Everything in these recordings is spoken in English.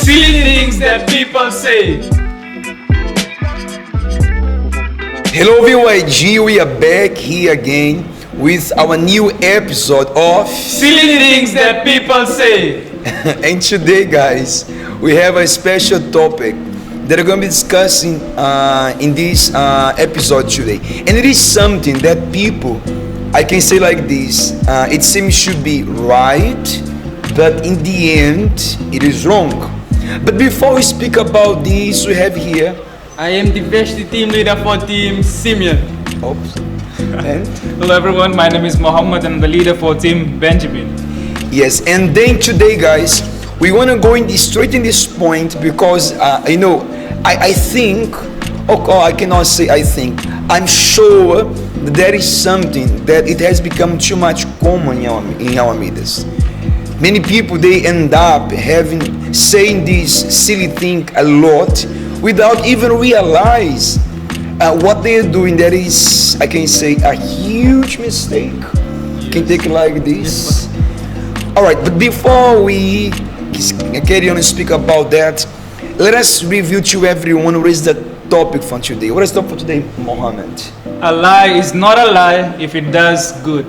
Silly things that people say. Hello VYG, we are back here again with our new episode of Silly things that people say. and today guys, we have a special topic that we're going to be discussing in this episode today. And it is something that people, I can say like this, it seems should be right, but in the end, it is wrong. But before we speak about this, we have here I am the best team leader for Team Simeon. oops, and Hello everyone, my name is Mohammed and I'm the leader for Team Benjamin. yes, and then today, guys, we want to go straight in this point because I think, I cannot say I think, I'm sure that there is something that it has become too much common in our midst. Many people they end up saying this silly thing a lot without even realize what they are doing. That is, I can say, a huge mistake. Can take it like this. All right, but before we carry on and speak about that, let us review to everyone what is the topic for today. What is the topic for today, Mohammed? A lie is not a lie if it does good.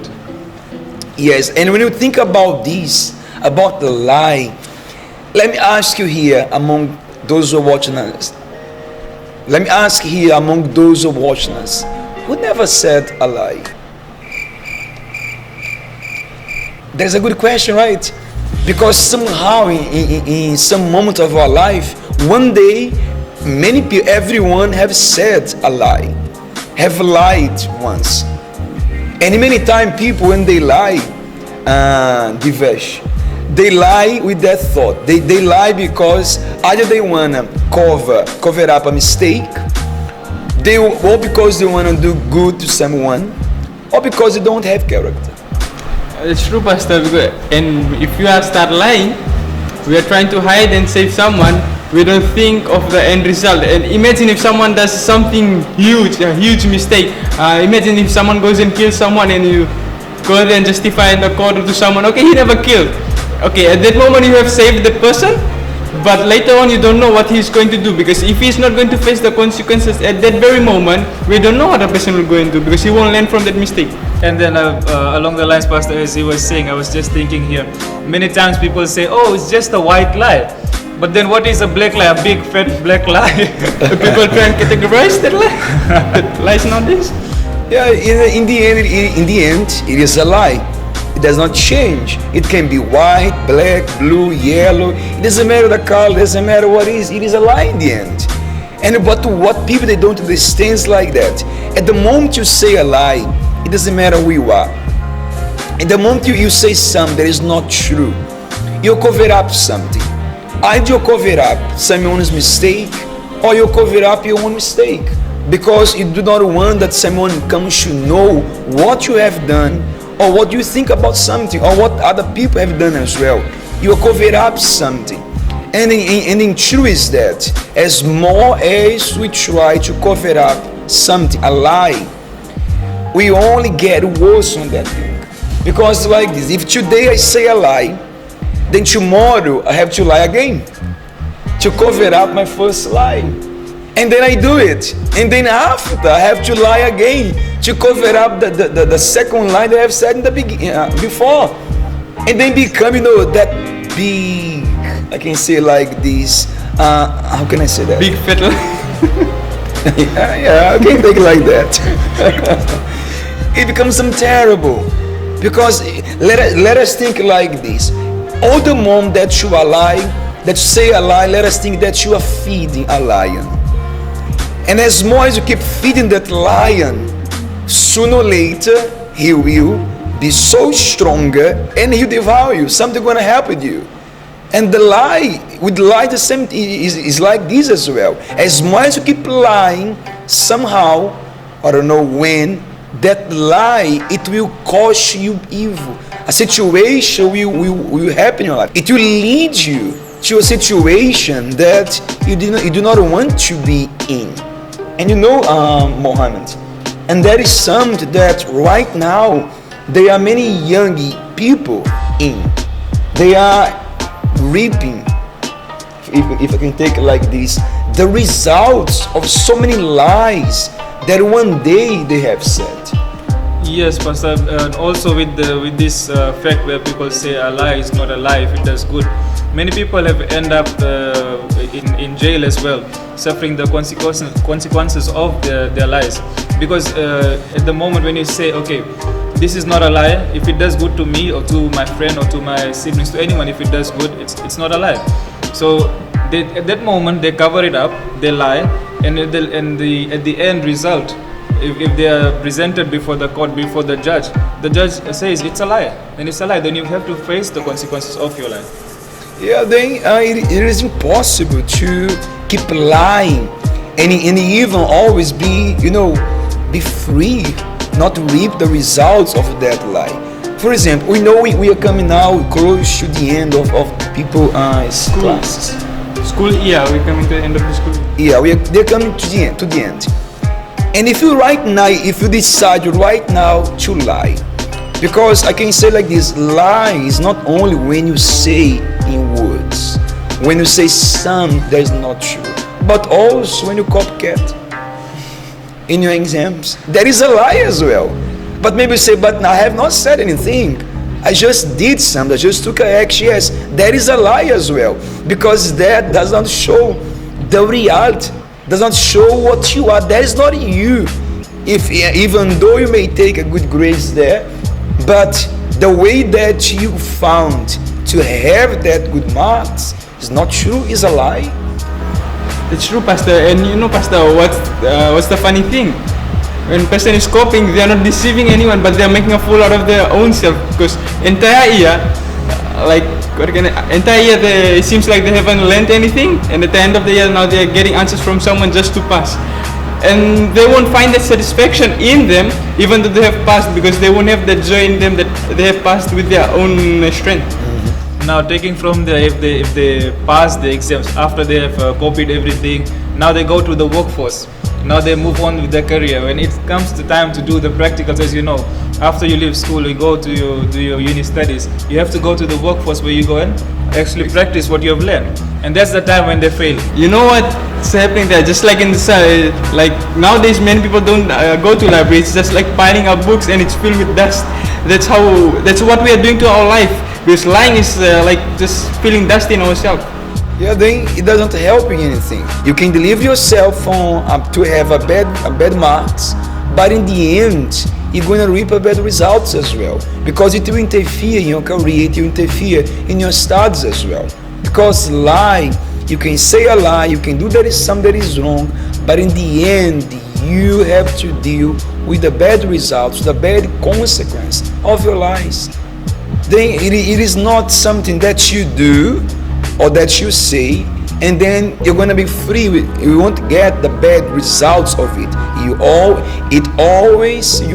Yes, and when you think about this, about the lie, let me ask you here among those who are watching us. Let me ask here among those who are watching us, who never said a lie? That's a good question, right? Because somehow in some moment of our life, one day, many people, everyone have said a lie, have lied once. And many times people, when they lie, Divesh, they lie with that thought. They lie because either they wanna cover up a mistake, or because they wanna do good to someone, or because they don't have character. It's true, Pastor. And if you start lying, we are trying to hide and save someone. We don't think of the end result. And imagine if someone does something huge, a huge mistake. Imagine if someone goes and kills someone and you go there and justify in the court to someone, okay, he never killed. Okay, at that moment you have saved the person, but later on you don't know what he's going to do, because if he's not going to face the consequences at that very moment, we don't know what the person will go into, because he won't learn from that mistake. And then along the lines, Pastor, as he was saying, I was just thinking here, many times people say, oh, it's just a white lie. But then what is a black lie? A big fat black lie? People try and categorize that lie. That lie is not this. Yeah, in the end, it is a lie. It does not change. It can be white, black, blue, yellow. It doesn't matter the color. It doesn't matter what it is. It is a lie in the end. And but what people they don't understand is like that. At the moment you say a lie, it doesn't matter who you are. At the moment you say something that is not true, you cover up something. Either you cover up someone's mistake, or you cover up your own mistake, because you do not want that someone comes to know what you have done, or what you think about something, or what other people have done as well. You cover up something. And in truth is that as more as we try to cover up something, a lie, we only get worse on that thing. Because like this, if today I say a lie, then tomorrow I have to lie again to cover up my first lie. And then I do it, and then after I have to lie again to cover up the second lie that I've said in the before, and then become that big, I can say like this, how can I say that? Big fat lie. yeah, I can take it like that. It becomes some terrible, because let us think like this. All the moment that you are lying, that you say a lie, let us think that you are feeding a lion. And as more as you keep feeding that lion, sooner or later he will be so stronger and he'll devour you. Something going to happen with you. And the lie, with lie the same is like this as well. As more as you keep lying, somehow, I don't know when, that lie, it will cause you evil. A situation will happen in your life. It will lead you to a situation that you do not want to be in. And Mohammed, and that is something that right now there are many young people in. they are reaping, if I can take it like this, the results of so many lies that one day they have said. Yes, Pastor. And also with this fact where people say a lie is not a lie if it does good. Many people have end up in jail as well, suffering the consequences of their lies. Because at the moment when you say, okay, this is not a lie, if it does good to me or to my friend or to my siblings, to anyone, if it does good, it's not a lie. So at that moment they cover it up, they lie, and at the end result, if they are presented before the court, before the judge says it's a lie, then it's a lie. Then you have to face the consequences of your lie. Yeah, then it is impossible to keep lying and even always be free, not reap the results of that lie. For example, we know we are coming now close to the end of people's classes. School year, we're coming to the end of the school. Yeah, they're coming to the end. And if you decide right now to lie, because I can say like this, lie is not only when you say in words, when you say something that is not true, but also when you copycat in your exams. That is a lie as well. But maybe you say, but I have not said anything. I just did something, I just took an action. Yes, that is a lie as well, because that does not show the reality, does not show what you are. That is not you. Even though you may take a good grades there, but the way that you found to have that good marks is not true, is a lie. It's true, Pastor. And Pastor, what's the funny thing? When person is copying, they are not deceiving anyone, but they are making a fool out of their own self. Because entire year, it seems like they haven't learned anything, and at the end of the year, now they are getting answers from someone just to pass. And they won't find that satisfaction in them, even though they have passed, because they won't have that joy in them that they have passed with their own strength. Now, taking from there, if they pass the exams after they have copied everything, now they go to the workforce. Now they move on with their career. When it comes to time to do the practicals, as you know, after you leave school, you go to your uni studies. You have to go to the workforce where you go and actually practice what you have learned, and that's the time when they fail. You know what's happening there? Just like in the like nowadays, many people don't go to library. It's just like piling up books, and it's filled with dust. That's what we are doing to our life. Because lying is like just feeling dust in ourselves. Yeah, then it doesn't help in anything. You can deliver yourself on to have a bad marks, but in the end, you're going to reap a bad results as well, because it will interfere in your career, it will interfere in your studies as well. Because lie, you can say a lie, you can do something that is wrong, but in the end, you have to deal with the bad results, the bad consequence of your lies. Then it is not something that you do or that you say, and then you're going to be free. You won't get the bad results of it. You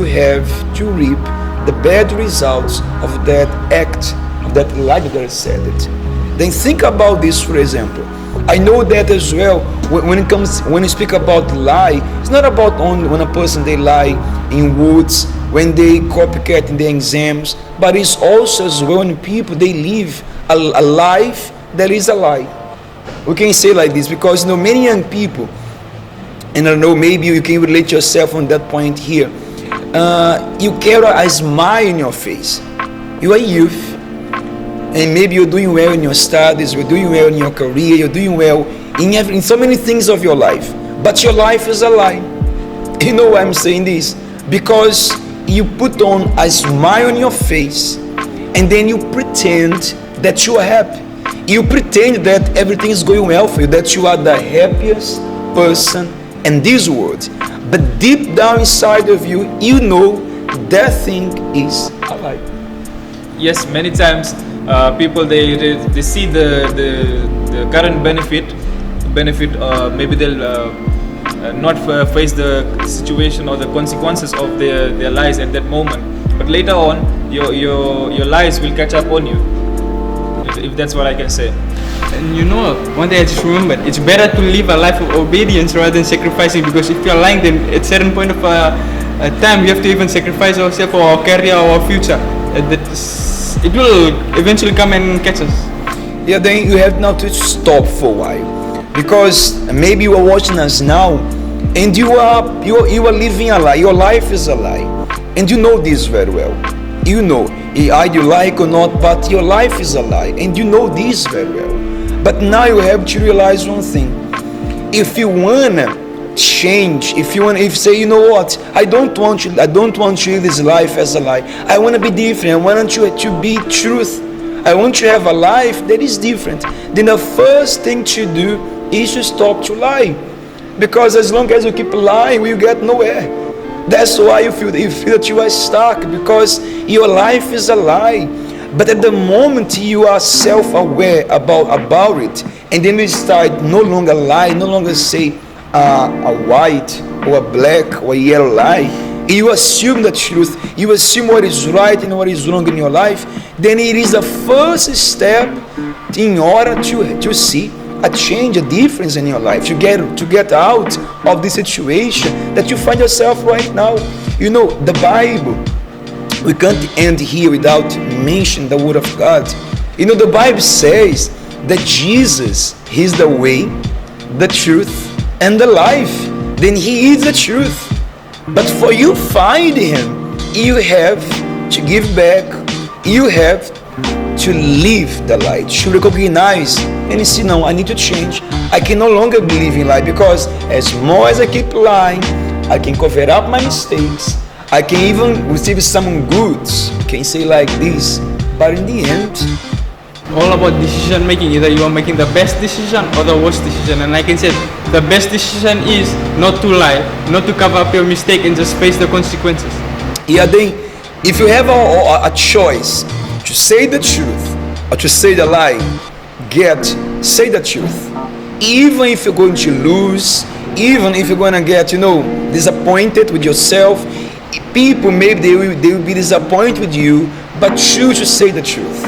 have to reap the bad results of that act, of that lie that I said it. Then think about this, for example. I know that as well. When you speak about lie, it's not about only when a person they lie in words, when they copycat in their exams, but it's also as well when people they live a life that is a lie. We can say like this because many young people, and I know maybe you can relate yourself on that point here. You carry a smile in your face. You are youth, and maybe you're doing well in your studies, you're doing well in your career, you're doing well in so many things of your life. But your life is a lie. You know why I'm saying this? Because you put on a smile on your face, and then you pretend that you are happy. You pretend that everything is going well for you, that you are the happiest person in this world. But deep down inside of you, you know that thing is a lie. Yes, many times people they see the current benefit. Maybe they'll not face the situation or the consequences of their lies at that moment. But later on, your lies will catch up on you. If that's what I can say. And one thing I just remembered, it's better to live a life of obedience rather than sacrificing, because if you're lying, then at a certain point of time, we have to even sacrifice ourselves for our career or our future. That it will eventually come and catch us. Yeah, then you have now to stop for a while, because maybe you are watching us now, and you are living a lie. Your life is a lie, and you know this very well. You know, either you like or not, but your life is a lie, and you know this very well. But now you have to realize one thing: if you wanna change, if you say, you know what, I don't want to live this life as a lie. I want to be different. I want you to be truth. I want to have a life that is different. Then the first thing to do is to stop to lie, because as long as you keep lying, you get nowhere. That's why you feel that you are stuck, because your life is a lie. But at the moment you are self-aware about it, and then you start no longer lie, no longer say a white or a black or a yellow lie, you assume the truth, you assume what is right and what is wrong in your life, then it is the first step in order to see a change, a difference in your life, to get out of the situation that you find yourself right now. You know, the Bible, we can't end here without mentioning the Word of God. You know, the Bible says that Jesus, He's the way, the truth, and the life. Then He is the truth. But for you find Him, you have to give back, you have to live the light, to recognize and see, no, I need to change. I can no longer believe in lie, because as more as I keep lying, I can cover up my mistakes. I can even receive some goods, can say like this, but in the end, All about decision making. Either you are making the best decision or the worst decision. And like I said, the best decision is not to lie, not to cover up your mistake and just face the consequences. yeah, then if you have a choice to say the truth or to say the lie, say the truth. Even if you're going to lose, even if you're going to get, disappointed with yourself, people maybe they will be disappointed with you, but choose to say the truth.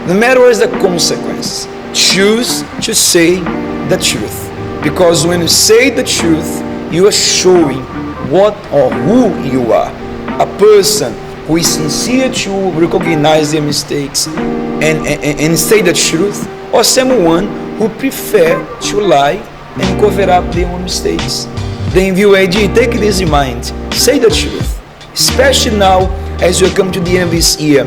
No matter what is the consequence, choose to say the truth. Because when you say the truth, you are showing what or who you are. A person who is sincere to recognize their mistakes and say the truth, or someone who prefer to lie and cover up their own mistakes. Then VYG, take this in mind. Say the truth. Especially now as you come to the end of this year.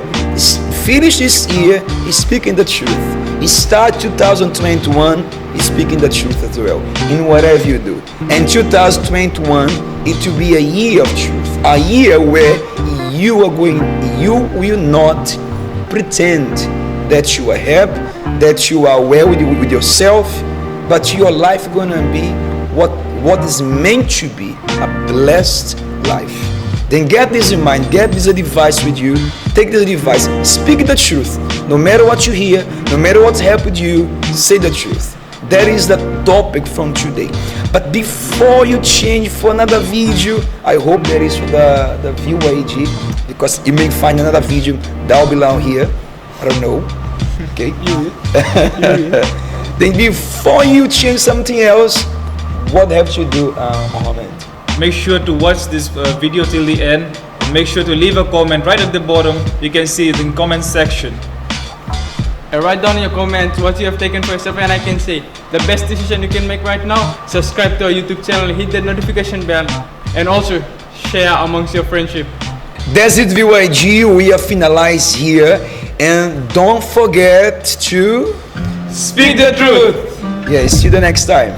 Finish this year speaking the truth. Start 2021 speaking the truth as well in whatever you do. And 2021, it will be a year of truth. A year where you will not pretend that you are happy, that you are well with yourself, but your life is going to be what is meant to be, a blessed life. Then get this in mind, get this device with you, take this device, speak the truth. No matter what you hear, no matter what's happened to you, say the truth. That is the topic from today. But before you change for another video, I hope that is for the VYG, because you may find another video that will belong here. I don't know. Okay? Then before you change something else, what have to do, Mohammed? Make sure to watch this video till the end. And make sure to leave a comment right at the bottom. You can see it in comment section. And write down in your comments what you have taken for yourself, and I can say the best decision you can make right now: subscribe to our YouTube channel, hit that notification bell, and also share amongst your friendship. That's it, VYG. We are finalized here, and don't forget to Speak the truth. see you the next time.